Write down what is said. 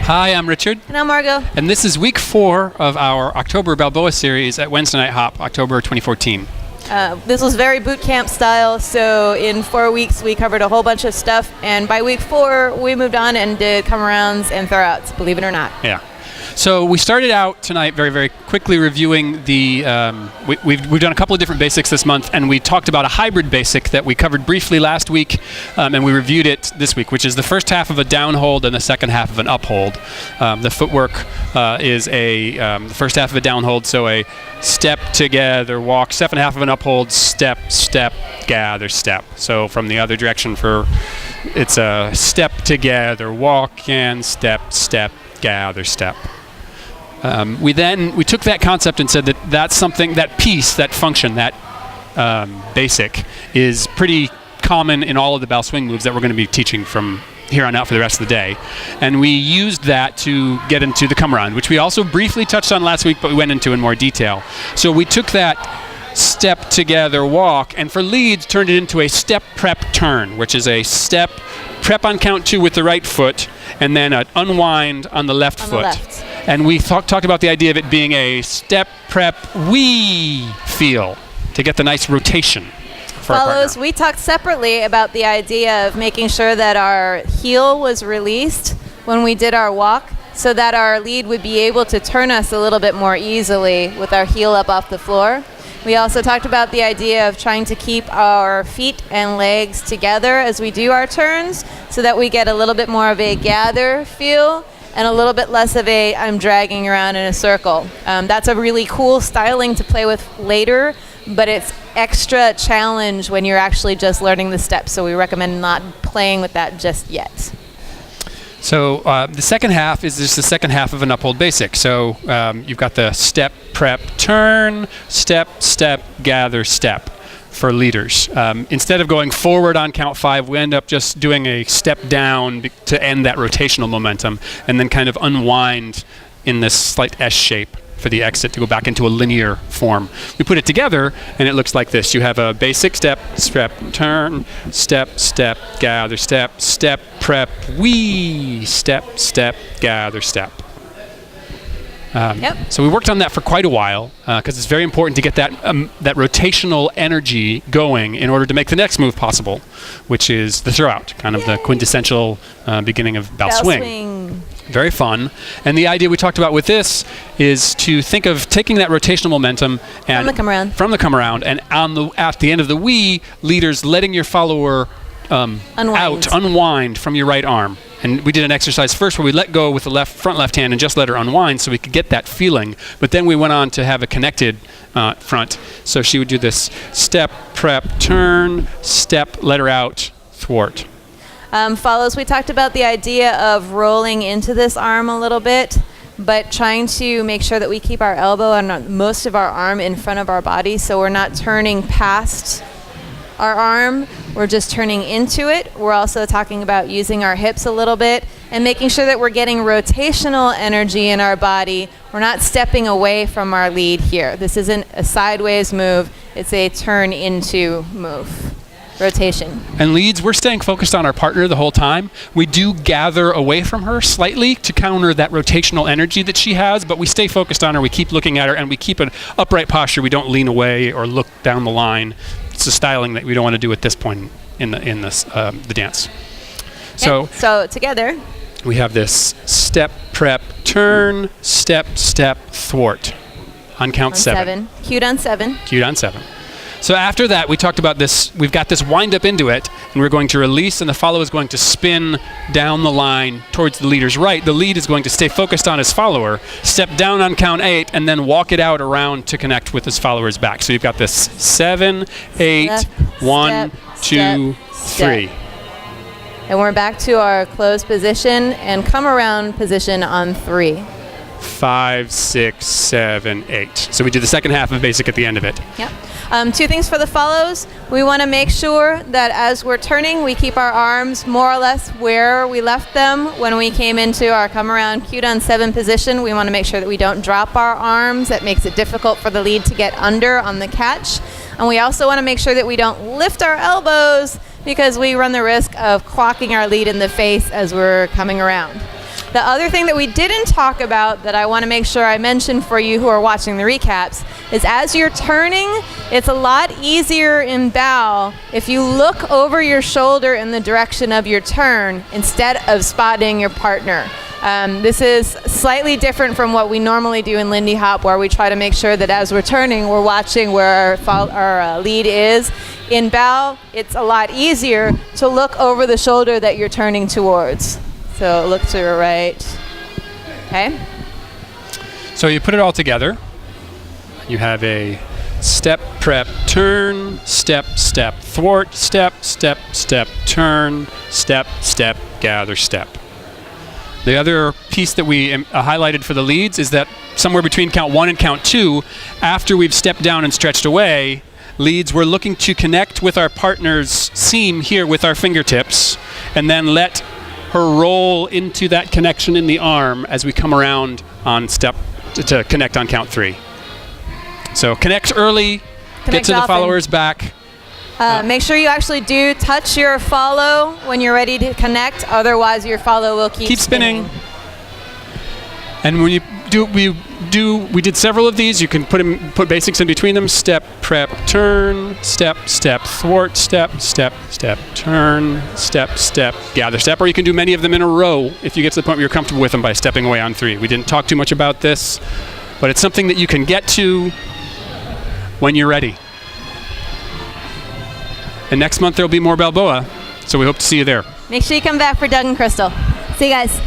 Hi, I'm Richard. And I'm Margot. And this is week 4 of our October Balboa series at Wednesday Night Hop, October 2014. This was very boot camp style, so in 4 weeks we covered a whole bunch of stuff, and by week 4 we moved on and did come-arounds and throw-outs, believe it or not. Yeah. So we started out tonight very, very quickly reviewing the, we've done a couple of different basics this month, and we talked about a hybrid basic that we covered briefly last week, and we reviewed it this week, which is the first half of a down hold and the second half of an up hold. The footwork is the first half of a down hold, so a step, together, walk, second half of an up hold, step, step, gather, step. So from the other direction it's a step, together, walk, and step, step, gather, step. We took that concept and said that's something, that piece, that function, that basic is pretty common in all of the bow swing moves that we're going to be teaching from here on out for the rest of the day. And we used that to get into the come around, which we also briefly touched on last week, but we went into in more detail. So we took that step, together, walk, and for leads turned it into a step, prep, turn, which is a step, prep on count 2 with the right foot, and then an unwind on the left foot. And we talked about the idea of it being a step, prep, wee feel to get the nice rotation for our partner. We talked separately about the idea of making sure that our heel was released when we did our walk, so that our lead would be able to turn us a little bit more easily with our heel up off the floor. We also talked about the idea of trying to keep our feet and legs together as we do our turns, so that we get a little bit more of a gather feel and a little bit less of a I'm dragging around in a circle. That's a really cool styling to play with later, but it's extra challenge when you're actually just learning the steps, so we recommend not playing with that just yet. So the second half is just the second half of an uphold basic. So you've got the step, prep, turn, step, step, gather, step for leaders. Instead of going forward on count 5, we end up just doing a step down to end that rotational momentum, and then kind of unwind in this slight S shape for the exit to go back into a linear form. We put it together and it looks like this. You have a basic step, step, turn, step, step, gather, step, step, prep, wee, step, step, gather, step. So we worked on that for quite a while because it's very important to get that rotational energy going in order to make the next move possible, which is the throw out, kind of the quintessential beginning of bow swing. Very fun. And the idea we talked about with this is to think of taking that rotational momentum and from the come around, and at the end of the wee, leaders letting your follower unwind from your right arm. And we did an exercise first where we let go with the front left hand and just let her unwind so we could get that feeling. But then we went on to have a connected front. So she would do this step, prep, turn, step, let her out, thwart. We talked about the idea of rolling into this arm a little bit, but trying to make sure that we keep our elbow and most of our arm in front of our body, so we're not turning past our arm, we're just turning into it. We're also talking about using our hips a little bit and making sure that we're getting rotational energy in our body. We're not stepping away from our lead here. This isn't a sideways move, it's a turn into move. Rotation. And leads, we're staying focused on our partner the whole time. We do gather away from her slightly to counter that rotational energy that she has, but we stay focused on her, we keep looking at her, and we keep an upright posture. We don't lean away or look down the line. It's a styling that we don't want to do at this point in the dance. So together we have this step, prep, turn, step, step, thwart on count 7. Cued on 7. Cued on 7. So after that, we talked about this. We've got this wind up into it, and we're going to release, and the follower is going to spin down the line towards the leader's right. The lead is going to stay focused on his follower, step down on count 8, and then walk it out around to connect with his follower's back. So you've got this 7, 8, step, 1, 2, 3. And we're back to our closed position and come around position on 3. 5, 6, 7, 8. So we do the second half of basic at the end of it. Yep. 2 things for the follows. We want to make sure that as we're turning, we keep our arms more or less where we left them when we came into our come around cued on 7 position. We want to make sure that we don't drop our arms. That makes it difficult for the lead to get under on the catch. And we also want to make sure that we don't lift our elbows, because we run the risk of clocking our lead in the face as we're coming around. The other thing that we didn't talk about that I want to make sure I mention for you who are watching the recaps is as you're turning, it's a lot easier in bow if you look over your shoulder in the direction of your turn instead of spotting your partner. This is slightly different from what we normally do in Lindy Hop, where we try to make sure that as we're turning, we're watching where our lead is. In bow, it's a lot easier to look over the shoulder that you're turning towards. So look to your right. Okay. So you put it all together. You have a step, prep, turn, step, step, thwart, step, step, step, turn, step, step, gather, step. The other piece that we highlighted for the leads is that somewhere between count 1 and count 2, after we've stepped down and stretched away, leads, we're looking to connect with our partner's seam here with our fingertips and then let her roll into that connection in the arm as we come around on step to connect on count 3. So connect early, get to the follower's back. Make sure you actually do touch your follow when you're ready to connect, otherwise your follow will keep spinning. And when you we did several of these. You can put basics in between them. Step, prep, turn, step, step, thwart, step, step, step, turn, step, step, gather, step. Or you can do many of them in a row if you get to the point where you're comfortable with them by stepping away on 3. We didn't talk too much about this, but it's something that you can get to when you're ready. And next month there'll be more Balboa, so we hope to see you there. Make sure you come back for Doug and Crystal. See you guys.